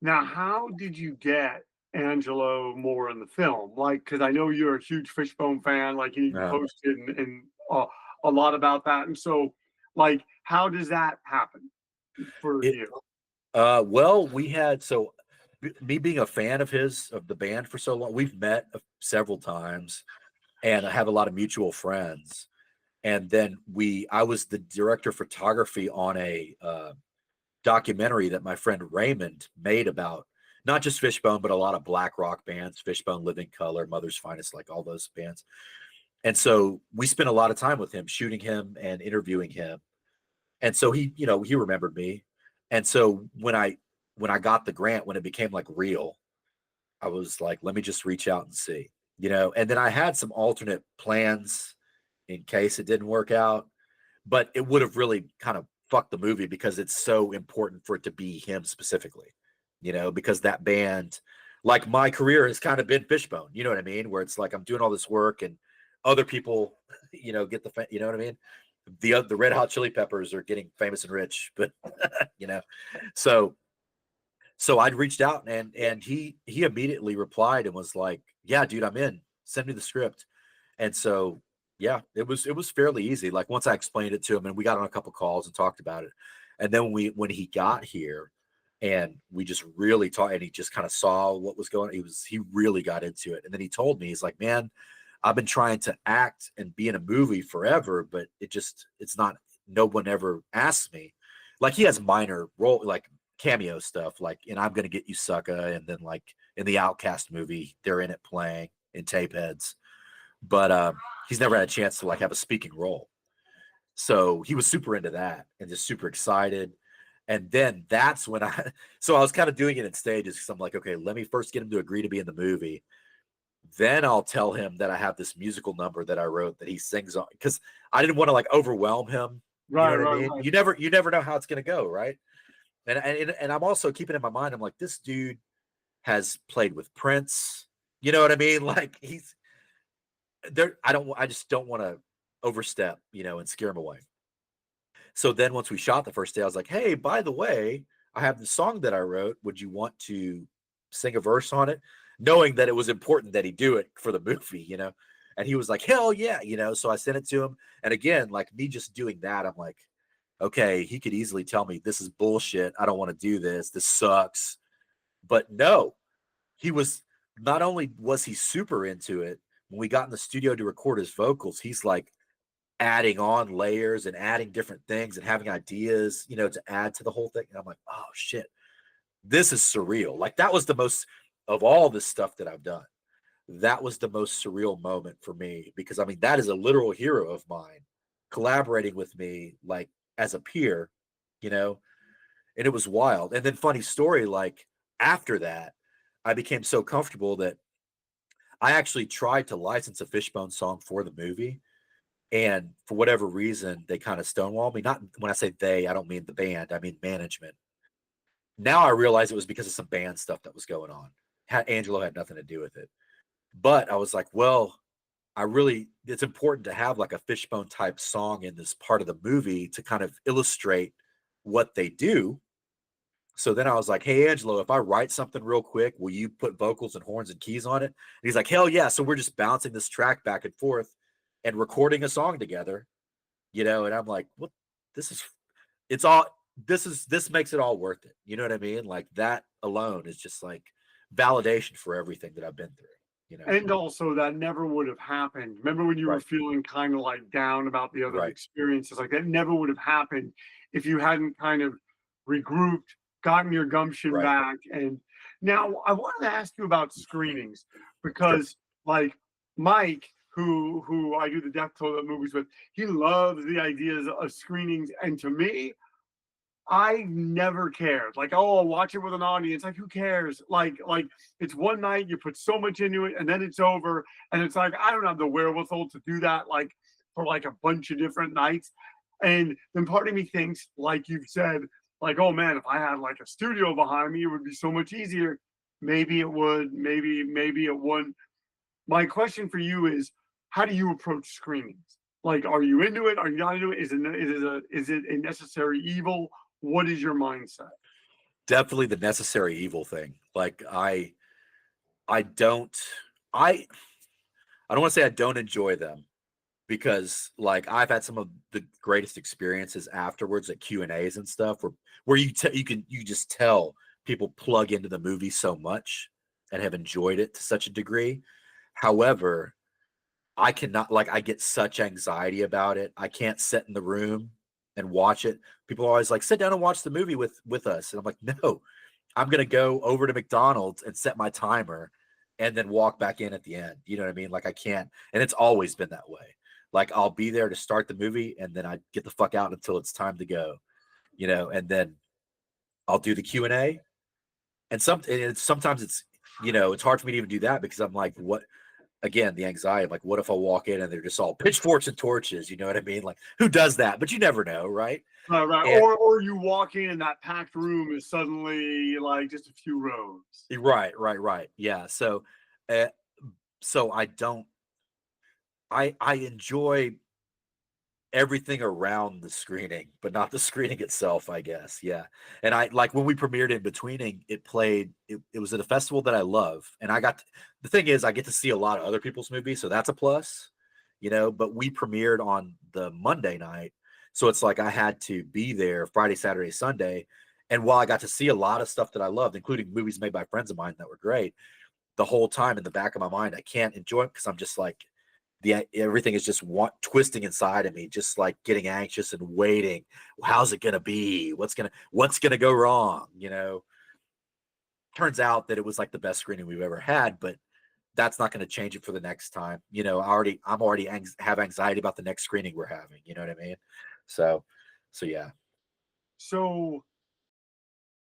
Now, how did you get Angelo more in the film? Like, because I know you're a huge Fishbone fan, like you Uh, posted and a lot about that. And so, like, how does that happen for it you? well, we had me being a fan of his of the band for so long, we've met several times, and I have a lot of mutual friends. And then I was the director of photography on a documentary that my friend Raymond made about not just Fishbone, but a lot of black rock bands, Fishbone, Living Color, Mother's Finest, like all those bands. And so we spent a lot of time with him, shooting him and interviewing him. And so he remembered me. And so when I got the grant, when it became like real, I was like, let me just reach out and see, and then I had some alternate plans in case it didn't work out, but it would have really kind of fucked the movie because it's so important for it to be him specifically, because that band, like my career has kind of been Fishbone, you know what I mean? Where it's like I'm doing all this work and other people, get you know what I mean? The Red Hot Chili Peppers are getting famous and rich, but you know, so I'd reached out and he immediately replied and was like, "Yeah, dude, I'm in. Send me the script." And so yeah, it was fairly easy. Like once I explained it to him and we got on a couple calls and talked about it. And then when he got here and we just really talked and he just kind of saw what was going on, he really got into it. And then he told me, he's like, "Man, I've been trying to act and be in a movie forever, but it's not, no one ever asks me." Like he has minor role, like cameo stuff, like in I'm Gonna Get You Sucker, and then like in the Outcast movie, they're in it playing in tape heads. But he's never had a chance to like have a speaking role. So he was super into that and just super excited. And then that's when so I was kind of doing it in stages because I'm like, okay, let me first get him to agree to be in the movie. Then I'll tell him that I have this musical number that I wrote that he sings on, because I didn't want to like overwhelm him. You know Right, what I right, mean? right. You never know how it's gonna go, right? And I'm also keeping in my mind, I'm like, this dude has played with Prince. You know what I mean? Like he's there. I just don't want to overstep, and scare him away. So then once we shot the first day, I was like, hey, by the way, I have the song that I wrote. Would you want to sing a verse on it? Knowing that it was important that he do it for the movie. And he was like, hell yeah. So I sent it to him. And again, like me just doing that, I'm like, okay, he could easily tell me this is bullshit. I don't want to do this. This sucks. But no, he was, not only was he super into it, when we got in the studio to record his vocals, he's like adding on layers and adding different things and having ideas, to add to the whole thing. And I'm like, oh shit, this is surreal. Like that was the most, of all this stuff that I've done, that was the most surreal moment for me, because I mean, that is a literal hero of mine collaborating with me, like as a peer, you know, and it was wild. And then funny story, like after that, I became so comfortable that I actually tried to license a Fishbone song for the movie. And for whatever reason, they kind of stonewalled me. Not when I say they, I don't mean the band, I mean management. Now I realize it was because of some band stuff that was going on. Angelo had nothing to do with it. But I was like, well, it's important to have like a Fishbone type song in this part of the movie to kind of illustrate what they do. So then I was like, hey, Angelo, if I write something real quick, will you put vocals and horns and keys on it? And he's like, hell yeah. So we're just bouncing this track back and forth and recording a song together, and I'm like, what? This is, it's all, this makes it all worth it. You know what I mean? Like that alone is just like validation for everything that I've been through. And also that never would have happened. Remember when you were Right. feeling kind of like down about the other Right. experiences? Like that never would have happened if you hadn't kind of regrouped, gotten your gumption Right. back. And now I wanted to ask you about screenings Sure. because like Mike, who I do the Death Toilet movies with, he loves the ideas of screenings. And to me, I never cared. Like, oh, I'll watch it with an audience. Like, who cares? Like it's one night, you put so much into it, and then it's over. And it's like, I don't have the wherewithal to do that, like for like a bunch of different nights. And then part of me thinks, like you've said, like, oh man, if I had like a studio behind me, it would be so much easier. Maybe it would, maybe it wouldn't. My question for you is, how do you approach screenings? Like, are you into it? Are you not into it? Is it a necessary evil? What is your mindset? definitely the necessary evil thing. Like I don't I I don't want to say I don't enjoy them, because like I've had some of the greatest experiences afterwards at Q&As and stuff where you just tell people plug into the movie so much and have enjoyed it to such a degree. However, I cannot, like, I get such anxiety about it. I can't sit in the room and watch it. People are always like, sit down and watch the movie with us. And I'm like, no, I'm gonna go over to McDonald's and set my timer and then walk back in at the end. You know what I mean? Like I can't, and it's always been that way. Like I'll be there to start the movie and then I get the fuck out until it's time to go, and then I'll do the Q&A. And sometimes it's, it's hard for me to even do that because I'm like, what, again, the anxiety of like, what if I walk in and they're just all pitchforks and torches? You know what I mean? Like, who does that? But you never know, right? Right. And, Or you walk in and that packed room is suddenly like just a few rows. right. Yeah. Uh, so I enjoy everything around the screening, but not the screening itself, I guess. Yeah. And I like when we premiered INBETWEENING, it was at a festival that I love. And the thing is, I get to see a lot of other people's movies. So that's a plus, but we premiered on the Monday night. So it's like I had to be there Friday, Saturday, Sunday. And while I got to see a lot of stuff that I loved, including movies made by friends of mine that were great, the whole time in the back of my mind, I can't enjoy it because I'm just like, everything is just twisting inside of me, just like getting anxious and waiting. How's it gonna be? What's gonna go wrong? Turns out that it was like the best screening we've ever had, but that's not going to change it for the next time. I'm already have anxiety about the next screening we're having. You know what I mean? So yeah. So